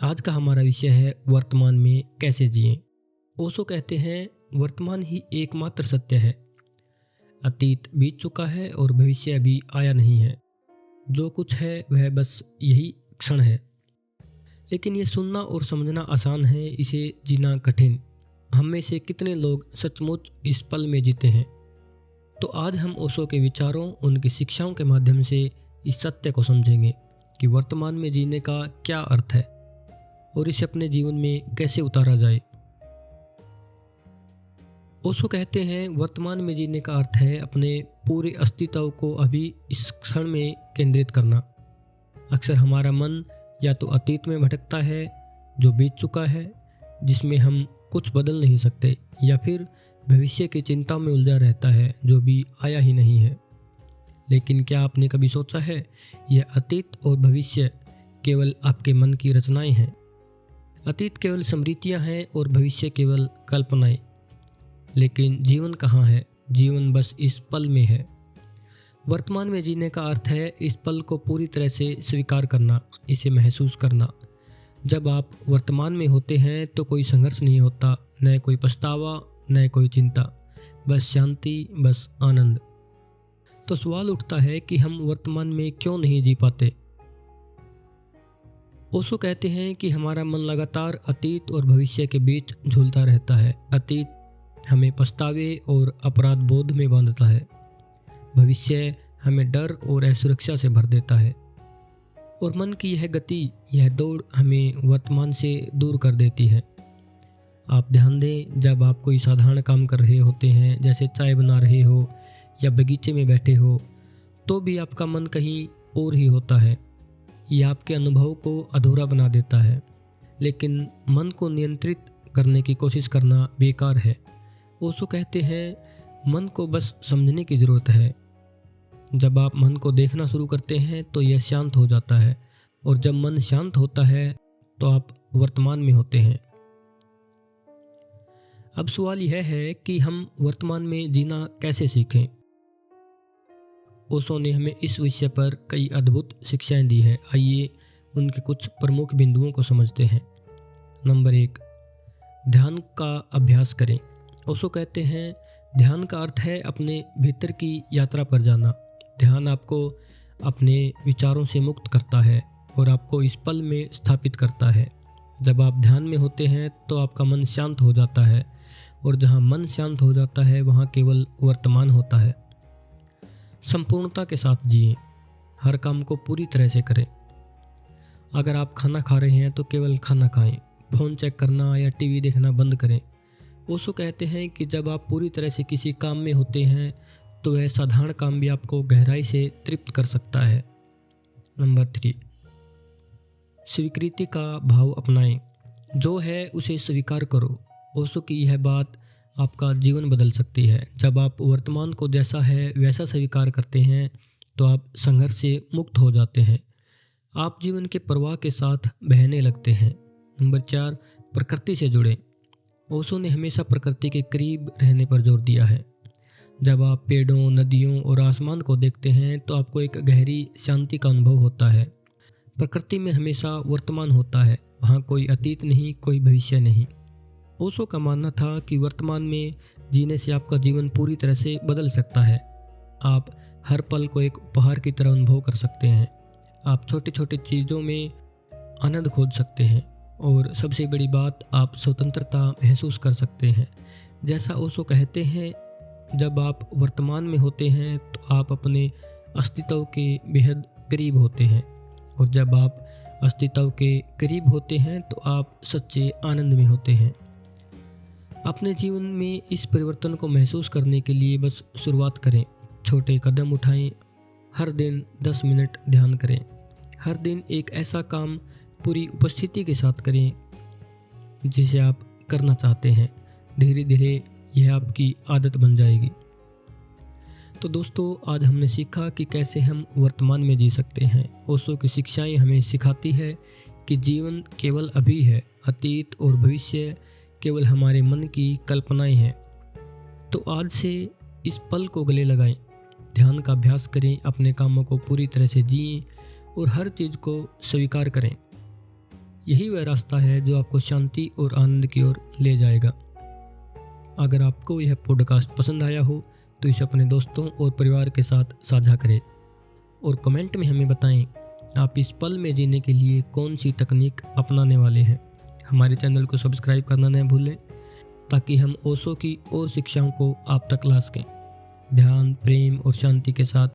आज का हमारा विषय है वर्तमान में कैसे जिएं। ओशो कहते हैं वर्तमान ही एकमात्र सत्य है। अतीत बीत चुका है और भविष्य अभी आया नहीं है। जो कुछ है वह बस यही क्षण है। लेकिन ये सुनना और समझना आसान है, इसे जीना कठिन। हम में से कितने लोग सचमुच इस पल में जीते हैं। तो आज हम ओशो के विचारों, उनकी शिक्षाओं के माध्यम से इस सत्य को समझेंगे कि वर्तमान में जीने का क्या अर्थ है और इसे अपने जीवन में कैसे उतारा जाए। ओशो कहते हैं वर्तमान में जीने का अर्थ है अपने पूरे अस्तित्व को अभी इस क्षण में केंद्रित करना। अक्सर हमारा मन या तो अतीत में भटकता है जो बीत चुका है, जिसमें हम कुछ बदल नहीं सकते, या फिर भविष्य की चिंता में उलझा रहता है जो भी आया ही नहीं है। लेकिन क्या आपने कभी सोचा है यह अतीत और भविष्य केवल आपके मन की रचनाएं हैं। अतीत केवल स्मृतियां हैं और भविष्य केवल कल्पनाएं। लेकिन जीवन कहाँ है? जीवन बस इस पल में है। वर्तमान में जीने का अर्थ है इस पल को पूरी तरह से स्वीकार करना, इसे महसूस करना। जब आप वर्तमान में होते हैं तो कोई संघर्ष नहीं होता, न कोई पछतावा, न कोई चिंता, बस शांति, बस आनंद। तो सवाल उठता है कि हम वर्तमान में क्यों नहीं जी पाते। ओशो कहते हैं कि हमारा मन लगातार अतीत और भविष्य के बीच झूलता रहता है। अतीत हमें पछतावे और अपराध बोध में बांधता है। भविष्य हमें डर और असुरक्षा से भर देता है। और मन की यह गति, यह दौड़ हमें वर्तमान से दूर कर देती है। आप ध्यान दें, जब आप कोई साधारण काम कर रहे होते हैं, जैसे चाय बना रहे हो या बगीचे में बैठे हो, तो भी आपका मन कहीं और ही होता है। यह आपके अनुभव को अधूरा बना देता है। लेकिन मन को नियंत्रित करने की कोशिश करना बेकार है। ओशो कहते हैं मन को बस समझने की ज़रूरत है। जब आप मन को देखना शुरू करते हैं तो यह शांत हो जाता है, और जब मन शांत होता है तो आप वर्तमान में होते हैं। अब सवाल यह है कि हम वर्तमान में जीना कैसे सीखें। ओशो ने हमें इस विषय पर कई अद्भुत शिक्षाएं दी है। आइए उनके कुछ प्रमुख बिंदुओं को समझते हैं। नंबर 1, ध्यान का अभ्यास करें। ओशो कहते हैं ध्यान का अर्थ है अपने भीतर की यात्रा पर जाना। ध्यान आपको अपने विचारों से मुक्त करता है और आपको इस पल में स्थापित करता है। जब आप ध्यान में होते हैं तो आपका मन शांत हो जाता है, और जहाँ मन शांत हो जाता है वहाँ केवल वर्तमान होता है। संपूर्णता के साथ जिएं। हर काम को पूरी तरह से करें। अगर आप खाना खा रहे हैं तो केवल खाना खाएं। फ़ोन चेक करना या टीवी देखना बंद करें। ओशो कहते हैं कि जब आप पूरी तरह से किसी काम में होते हैं तो वह साधारण काम भी आपको गहराई से तृप्त कर सकता है। नंबर 3, स्वीकृति का भाव अपनाएं। जो है उसे स्वीकार करो। ओशो की यह बात आपका जीवन बदल सकती है। जब आप वर्तमान को जैसा है वैसा स्वीकार करते हैं तो आप संघर्ष से मुक्त हो जाते हैं। आप जीवन के प्रवाह के साथ बहने लगते हैं। नंबर 4, प्रकृति से जुड़ें। ओशो ने हमेशा प्रकृति के करीब रहने पर जोर दिया है। जब आप पेड़ों, नदियों और आसमान को देखते हैं तो आपको एक गहरी शांति का अनुभव होता है। प्रकृति में हमेशा वर्तमान होता है, वहाँ कोई अतीत नहीं, कोई भविष्य नहीं। ओशो का मानना था कि वर्तमान में जीने से आपका जीवन पूरी तरह से बदल सकता है। आप हर पल को एक उपहार की तरह अनुभव कर सकते हैं। आप छोटी छोटी चीज़ों में आनंद खोज सकते हैं, और सबसे बड़ी बात, आप स्वतंत्रता महसूस कर सकते हैं। जैसा ओशो कहते हैं, जब आप वर्तमान में होते हैं तो आप अपने अस्तित्व के बेहद करीब होते हैं, और जब आप अस्तित्व के करीब होते हैं तो आप सच्चे आनंद में होते हैं। अपने जीवन में इस परिवर्तन को महसूस करने के लिए बस शुरुआत करें। छोटे कदम उठाएं। हर दिन 10 मिनट ध्यान करें। हर दिन एक ऐसा काम पूरी उपस्थिति के साथ करें जिसे आप करना चाहते हैं। धीरे धीरे यह आपकी आदत बन जाएगी। तो दोस्तों, आज हमने सीखा कि कैसे हम वर्तमान में जी सकते हैं। ओशो की शिक्षाएं हमें सिखाती है कि जीवन केवल अभी है, अतीत और भविष्य केवल हमारे मन की कल्पनाएं हैं। तो आज से इस पल को गले लगाएं, ध्यान का अभ्यास करें, अपने कामों को पूरी तरह से जिएं और हर चीज़ को स्वीकार करें। यही वह रास्ता है जो आपको शांति और आनंद की ओर ले जाएगा। अगर आपको यह पॉडकास्ट पसंद आया हो तो इसे अपने दोस्तों और परिवार के साथ साझा करें और कमेंट में हमें बताएं आप इस पल में जीने के लिए कौन सी तकनीक अपनाने वाले हैं। हमारे चैनल को सब्सक्राइब करना न भूलें ताकि हम ओशो की और शिक्षाओं को आप तक ला सकें। ध्यान, प्रेम और शांति के साथ